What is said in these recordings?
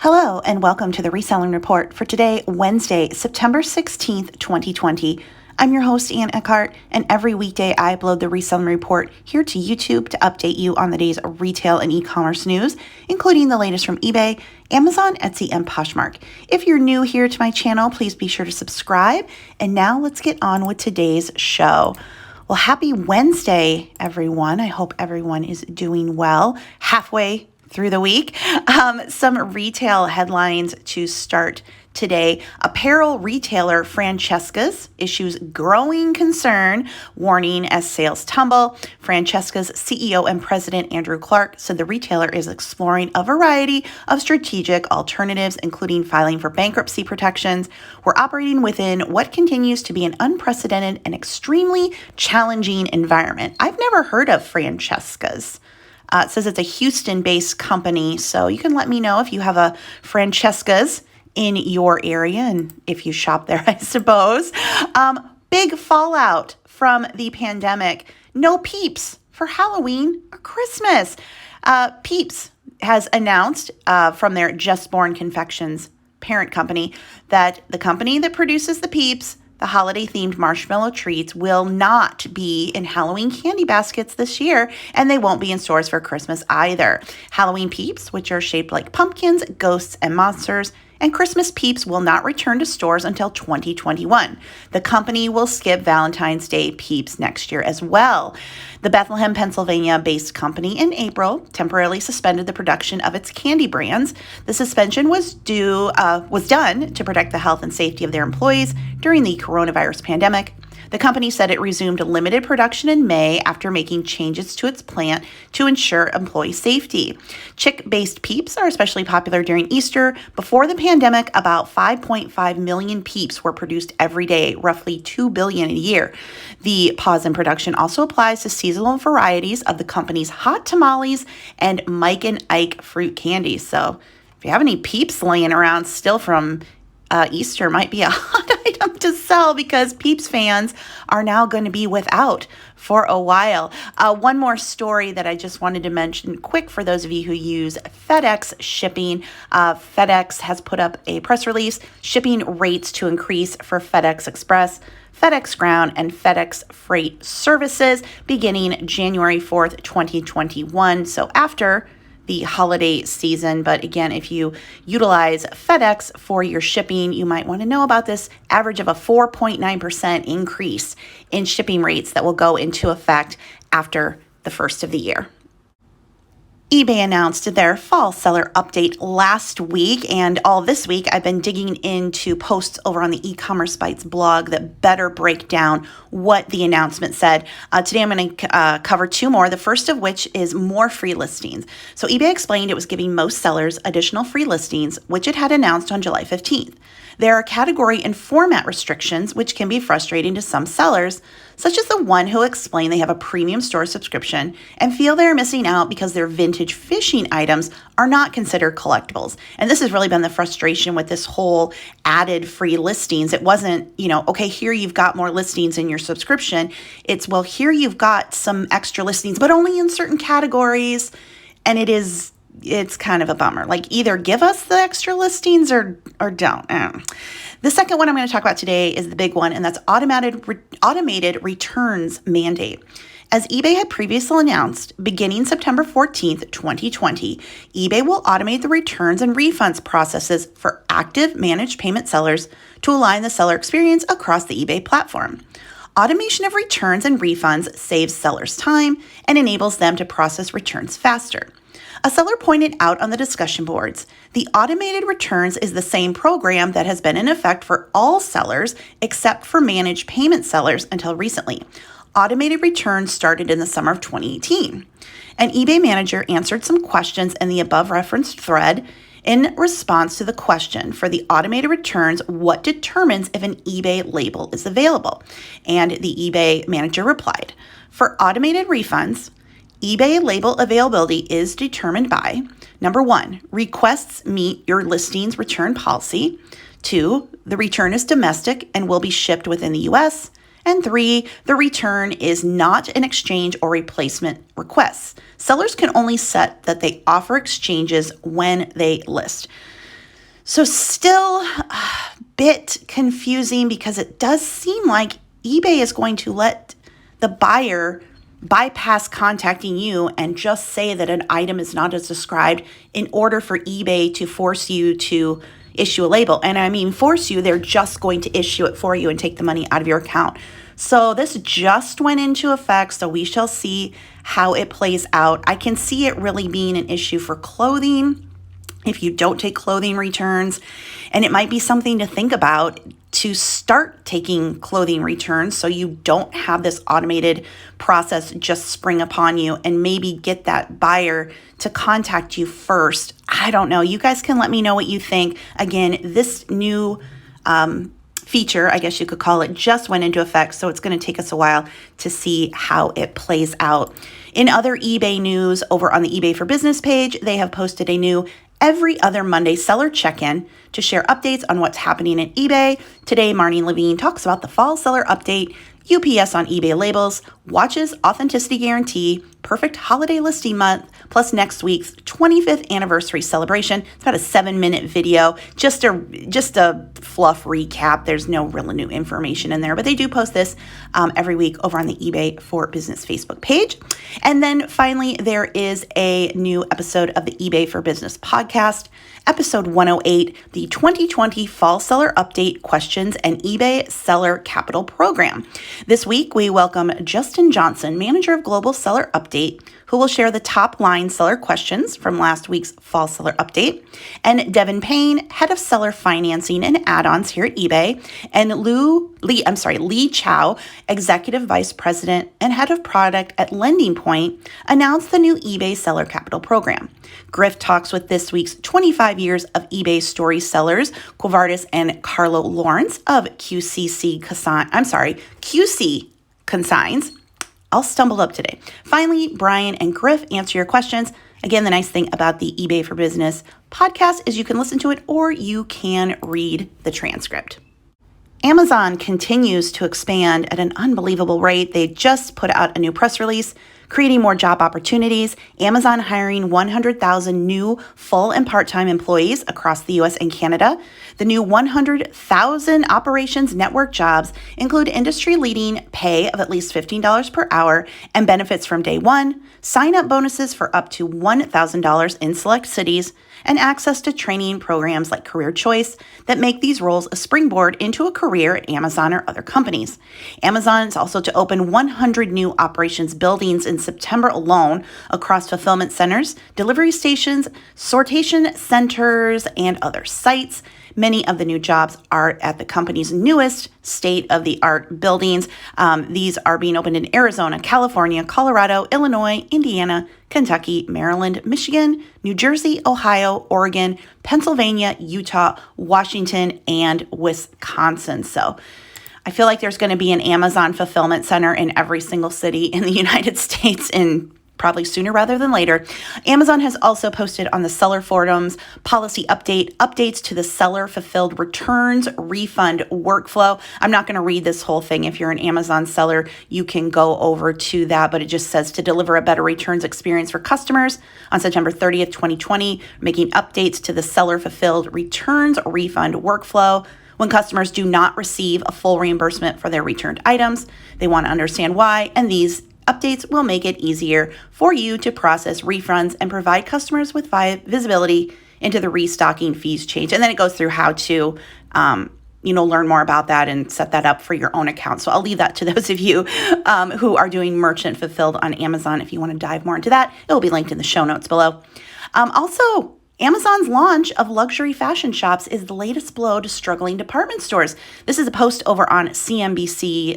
Hello, and welcome to the Reselling Report for today, Wednesday, September 16th, 2020. I'm your host, Eckhart, and every weekday I upload the Reselling Report here to YouTube to update you on the day's retail and e-commerce news, including the latest from eBay, Amazon, Etsy, and Poshmark. If you're new here to my channel, please be sure to subscribe. And now let's get on with today's show. Well, happy Wednesday, everyone. I hope everyone is doing well. Halfway through the week. Some retail headlines to start today. Apparel retailer Francesca's issues growing concern, warning as sales tumble. Francesca's CEO and president Andrew Clark said the retailer is exploring a variety of strategic alternatives, including filing for bankruptcy protections. We're operating within what continues to be an unprecedented and extremely challenging environment. I've never heard of Francesca's. It says it's a Houston-based company, so you can let me know if you have a Francesca's in your area and if you shop there, I suppose. Big fallout from the pandemic. No Peeps for Halloween or Christmas. Peeps has announced from their Just Born Confections parent company that the company that produces the Peeps, the holiday-themed marshmallow treats, will not be in Halloween candy baskets this year, and they won't be in stores for Christmas either. Halloween Peeps, which are shaped like pumpkins, ghosts, and monsters, and Christmas Peeps will not return to stores until 2021. The company will skip Valentine's Day Peeps next year as well. The Bethlehem, Pennsylvania-based company in April temporarily suspended the production of its candy brands. The suspension was done to protect the health and safety of their employees during the coronavirus pandemic. The company said it resumed limited production in May after making changes to its plant to ensure employee safety. Chick-based Peeps are especially popular during Easter. Before the pandemic, about 5.5 million Peeps were produced every day, roughly 2 billion a year. The pause in production also applies to seasonal varieties of the company's hot tamales and Mike and Ike fruit candies. So if you have any Peeps laying around still from Easter, might be a hot item to sell because Peeps fans are now going to be without for a while. One more story that I just wanted to mention quick for those of you who use FedEx shipping. FedEx has put up a press release, shipping rates to increase for FedEx Express, FedEx Ground, and FedEx Freight services beginning January 4th, 2021. So after the holiday season. But again, if you utilize FedEx for your shipping, you might want to know about this average of a 4.9% increase in shipping rates that will go into effect after the first of the year. eBay announced their fall seller update last week, and all this week I've been digging into posts over on the e-commerce Bytes blog that better break down what the announcement said. Today I'm going to cover two more, the first of which is more free listings. So eBay explained it was giving most sellers additional free listings, which it had announced on July 15th. There are category and format restrictions, which can be frustrating to some sellers, such as the one who explained they have a premium store subscription and feel they're missing out because their vintage fishing items are not considered collectibles. And this has really been the frustration with this whole added free listings. It wasn't, okay, here you've got more listings in your subscription. It's, well, here you've got some extra listings, but only in certain categories. And it's kind of a bummer. Like, either give us the extra listings or don't. The second one I'm going to talk about today is the big one, and that's automated returns mandate. As eBay had previously announced, beginning September 14th, 2020, eBay will automate the returns and refunds processes for active managed payment sellers to align the seller experience across the eBay platform. Automation of returns and refunds saves sellers time and enables them to process returns faster. A seller pointed out on the discussion boards, the automated returns is the same program that has been in effect for all sellers except for managed payment sellers until recently. Automated returns started in the summer of 2018. An eBay manager answered some questions in the above referenced thread. In response to the question for the automated returns, what determines if an eBay label is available? And the eBay manager replied, for automated refunds, eBay label availability is determined by, number 1, requests meet your listing's return policy. 2, the return is domestic and will be shipped within the U.S. And 3, the return is not an exchange or replacement request. Sellers can only set that they offer exchanges when they list. So still a bit confusing because it does seem like eBay is going to let the buyer bypass contacting you and just say that an item is not as described in order for eBay to force you to issue a label. And I mean force you, they're just going to issue it for you and take the money out of your account. So this just went into effect, so we shall see how it plays out. I can see it really being an issue for clothing if you don't take clothing returns, and it might be something to think about to start taking clothing returns so you don't have this automated process just spring upon you, and maybe get that buyer to contact you first. I don't know. You guys can let me know what you think. Again, this new feature, I guess you could call it, just went into effect, so it's going to take us a while to see how it plays out. In other eBay news, over on the eBay for Business page, they have posted a new every other Monday seller check-in to share updates on what's happening at eBay. Today, Marnie Levine talks about the fall seller update, UPS on eBay labels, watches authenticity guarantee, perfect holiday listing month, plus next week's 25th anniversary celebration. It's about a 7-minute video, just a fluff recap. There's no really new information in there, but they do post this every week over on the eBay for Business Facebook page. And then finally, there is a new episode of the eBay for Business podcast, episode 108, the 2020 Fall Seller Update Questions and eBay Seller Capital Program. This week, we welcome Justin Johnson, Manager of Global Seller Update, who will share the top line seller questions from last week's Fall Seller Update, and Devin Payne, Head of Seller Financing and Add-ons here at eBay, and Lee Chow, Executive Vice President and Head of Product at Lending Point, announced the new eBay Seller Capital Program. Griff talks with this week's 25 years of eBay story sellers, Quavardis and Carlo Lawrence of QC Consigns. I'll stumble up today. Finally, Brian and Griff answer your questions. Again, the nice thing about the eBay for Business podcast is you can listen to it or you can read the transcript. Amazon continues to expand at an unbelievable rate. They just put out a new press release creating more job opportunities. Amazon hiring 100,000 new full and part-time employees across the U.S. and Canada. The new 100,000 operations network jobs include industry-leading pay of at least $15 per hour and benefits from day one, sign-up bonuses for up to $1,000 in select cities, and access to training programs like Career Choice that make these roles a springboard into a career at Amazon or other companies. Amazon is also to open 100 new operations buildings in September alone across fulfillment centers, delivery stations, sortation centers, and other sites. Many of the new jobs are at the company's newest state-of-the-art buildings. These are being opened in Arizona, California, Colorado, Illinois, Indiana, Kentucky, Maryland, Michigan, New Jersey, Ohio, Oregon, Pennsylvania, Utah, Washington, and Wisconsin. So I feel like there's going to be an Amazon fulfillment center in every single city in the United States in probably sooner rather than later. Amazon has also posted on the seller forums policy updates to the seller fulfilled returns refund workflow. I'm not going to read this whole thing. If you're an Amazon seller, you can go over to that, but it just says to deliver a better returns experience for customers on September 30th, 2020, making updates to the seller fulfilled returns refund workflow. When customers do not receive a full reimbursement for their returned items, they want to understand why, and these updates will make it easier for you to process refunds and provide customers with visibility into the restocking fees change. And then it goes through how to, learn more about that and set that up for your own account. So I'll leave that to those of you who are doing merchant fulfilled on Amazon. If you want to dive more into that, it will be linked in the show notes below. Also, Amazon's launch of luxury fashion shops is the latest blow to struggling department stores. This is a post over on CNBC.com.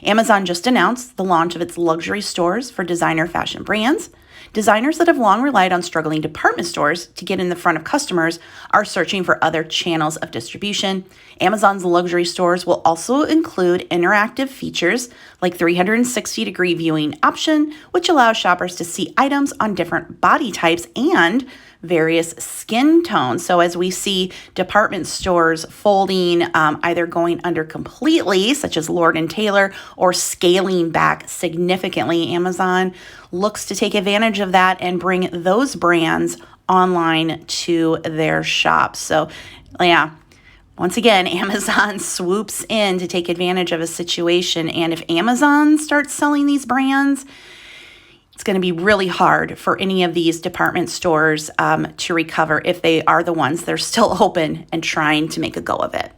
Amazon just announced the launch of its luxury stores for designer fashion brands. Designers that have long relied on struggling department stores to get in the front of customers are searching for other channels of distribution. Amazon's luxury stores will also include interactive features like 360-degree viewing option, which allows shoppers to see items on different body types and various skin tones. So as we see department stores folding, either going under completely, such as Lord & Taylor, or scaling back significantly, Amazon looks to take advantage of that and bring those brands online to their shops. So yeah, once again, Amazon swoops in to take advantage of a situation. And if Amazon starts selling these brands, it's going to be really hard for any of these department stores to recover if they are the ones that are still open and trying to make a go of it.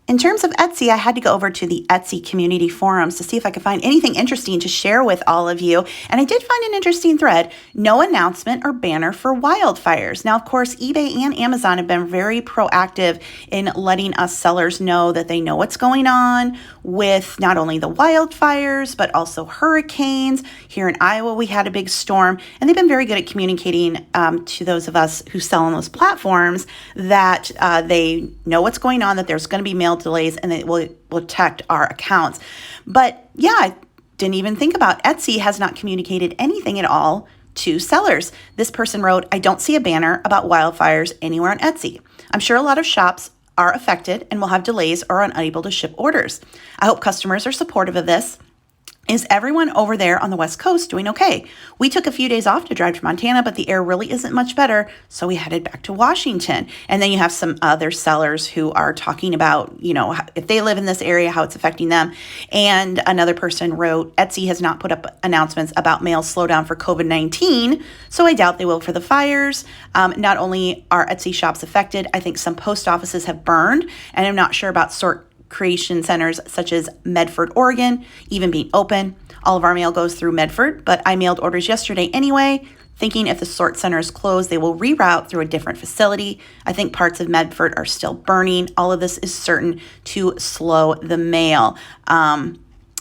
In terms of Etsy, I had to go over to the Etsy community forums to see if I could find anything interesting to share with all of you. And I did find an interesting thread, no announcement or banner for wildfires. Now, of course, eBay and Amazon have been very proactive in letting us sellers know that they know what's going on with not only the wildfires, but also hurricanes. Here in Iowa, we had a big storm, and they've been very good at communicating to those of us who sell on those platforms that they know what's going on, that there's going to be mail delays, and it will protect our accounts. But yeah, I didn't even think about Etsy has not communicated anything at all to sellers. This person wrote, I don't see a banner about wildfires anywhere on Etsy. I'm sure a lot of shops are affected and will have delays or are unable to ship orders. I hope customers are supportive of this. Is everyone over there on the West Coast doing okay? We took a few days off to drive to Montana, but the air really isn't much better, so we headed back to Washington. And then you have some other sellers who are talking about, if they live in this area, how it's affecting them. And another person wrote, Etsy has not put up announcements about mail slowdown for COVID-19, so I doubt they will for the fires. Not only are Etsy shops affected, I think some post offices have burned, and I'm not sure about sort creation centers such as Medford, Oregon, even being open. All of our mail goes through Medford, but I mailed orders yesterday anyway, thinking if the sort center is closed, they will reroute through a different facility. I think parts of Medford are still burning. All of this is certain to slow the mail.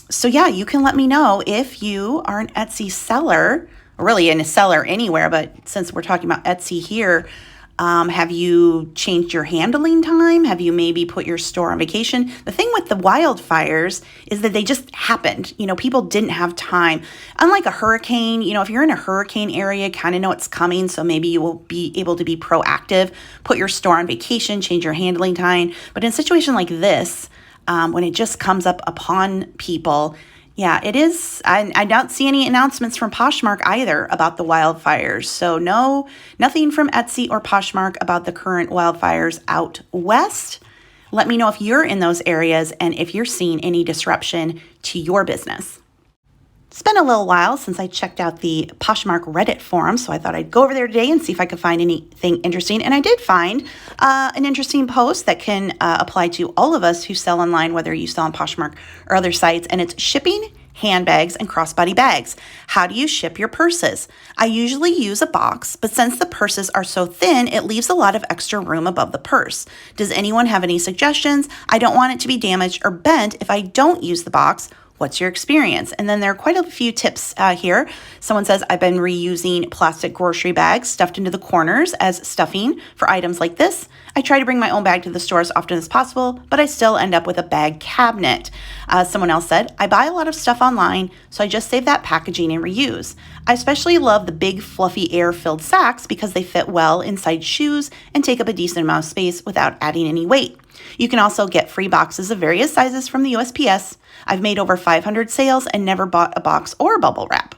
So yeah, you can let me know if you are an Etsy seller, really a seller anywhere, but since we're talking about Etsy here, have you changed your handling time? Have you maybe put your store on vacation? The thing with the wildfires is that they just happened. People didn't have time. Unlike a hurricane, if you're in a hurricane area, kind of know it's coming, so maybe you will be able to be proactive, put your store on vacation, change your handling time. But in a situation like this, when it just comes up upon people, yeah, it is. I don't see any announcements from Poshmark either about the wildfires. So nothing from Etsy or Poshmark about the current wildfires out west. Let me know if you're in those areas and if you're seeing any disruption to your business. It's been a little while since I checked out the Poshmark Reddit forum, so I thought I'd go over there today and see if I could find anything interesting. And I did find an interesting post that can apply to all of us who sell online, whether you sell on Poshmark or other sites, and it's shipping handbags and crossbody bags. How do you ship your purses? I usually use a box, but since the purses are so thin, it leaves a lot of extra room above the purse. Does anyone have any suggestions? I don't want it to be damaged or bent if I don't use the box. What's your experience? And then there are quite a few tips here. Someone says, I've been reusing plastic grocery bags stuffed into the corners as stuffing for items like this. I try to bring my own bag to the store as often as possible, but I still end up with a bag cabinet. Someone else said, I buy a lot of stuff online, so I just save that packaging and reuse. I especially love the big fluffy air-filled sacks because they fit well inside shoes and take up a decent amount of space without adding any weight. You can also get free boxes of various sizes from the USPS. I've made over 500 sales and never bought a box or bubble wrap.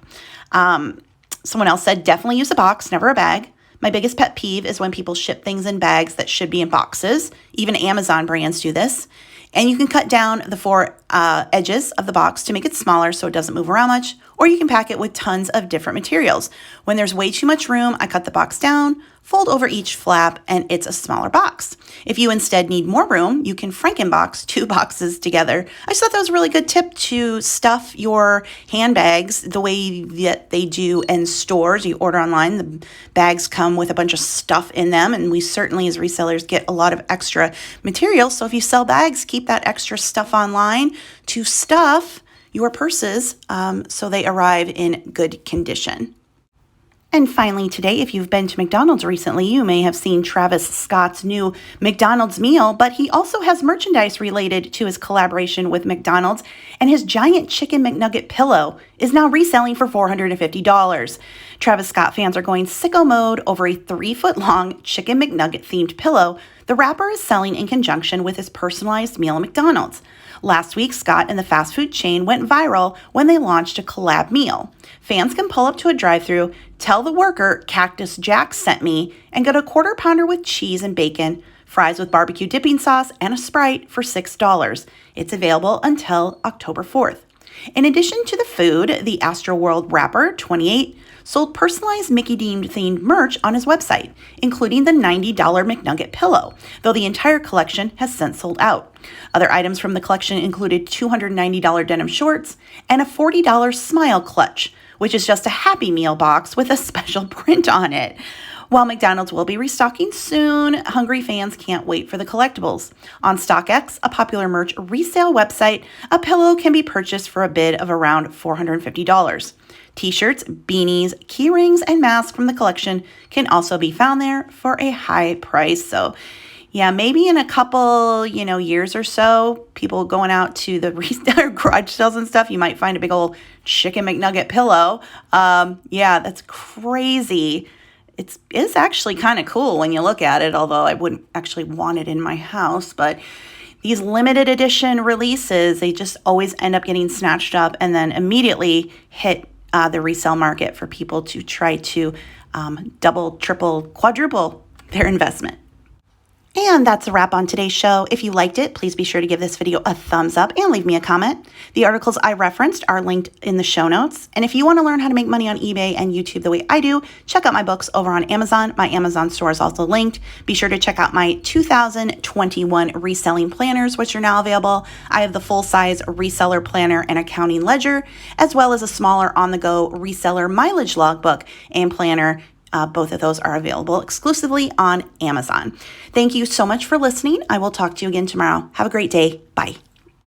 Someone else said, definitely use a box, never a bag. My biggest pet peeve is when people ship things in bags that should be in boxes. Even Amazon brands do this. And you can cut down the four edges of the box to make it smaller so it doesn't move around much, or you can pack it with tons of different materials. When there's way too much room, I cut the box down, fold over each flap, and it's a smaller box. If you instead need more room, you can Frankenbox 2 boxes together. I just thought that was a really good tip to stuff your handbags the way that they do in stores. You order online, the bags come with a bunch of stuff in them, and we certainly as resellers get a lot of extra material. So if you sell bags, keep that extra stuff online to stuff your purses so they arrive in good condition. And finally today, if you've been to McDonald's recently, you may have seen Travis Scott's new McDonald's meal, but he also has merchandise related to his collaboration with McDonald's, and his giant chicken McNugget pillow is now reselling for $450. Travis Scott fans are going sicko mode over a 3-foot-long chicken McNugget themed pillow the rapper is selling in conjunction with his personalized meal at McDonald's. Last week, Scott and the fast food chain went viral when they launched a collab meal. Fans can pull up to a drive-thru, tell the worker Cactus Jack sent me, and get a quarter pounder with cheese and bacon, fries with barbecue dipping sauce, and a Sprite for $6. It's available until October 4th. In addition to the food, the Astroworld rapper, 28, sold personalized Mickey-themed merch on his website, including the $90 McNugget pillow, though the entire collection has since sold out. Other items from the collection included $290 denim shorts and a $40 Smile clutch, which is just a Happy Meal box with a special print on it. While McDonald's will be restocking soon, hungry fans can't wait for the collectibles. On StockX, a popular merch resale website, a pillow can be purchased for a bid of around $450. T-shirts, beanies, key rings, and masks from the collection can also be found there for a high price. So yeah, maybe in a couple, years or so, people going out to the garage sales and stuff, you might find a big old chicken McNugget pillow. Yeah, that's crazy. It is actually kind of cool when you look at it, although I wouldn't actually want it in my house. But these limited edition releases, they just always end up getting snatched up and then immediately hit the resale market for people to try to double, triple, quadruple their investment. And that's a wrap on today's show. If you liked it, please be sure to give this video a thumbs up and leave me a comment. The articles I referenced are linked in the show notes. And if you want to learn how to make money on eBay and YouTube the way I do, check out my books over on Amazon. My Amazon store is also linked. Be sure to check out my 2021 reselling planners, which are now available. I have the full-size reseller planner and accounting ledger, as well as a smaller on-the-go reseller mileage logbook and planner. Both of those are available exclusively on Amazon. Thank you so much for listening. I will talk to you again tomorrow. Have a great day. Bye.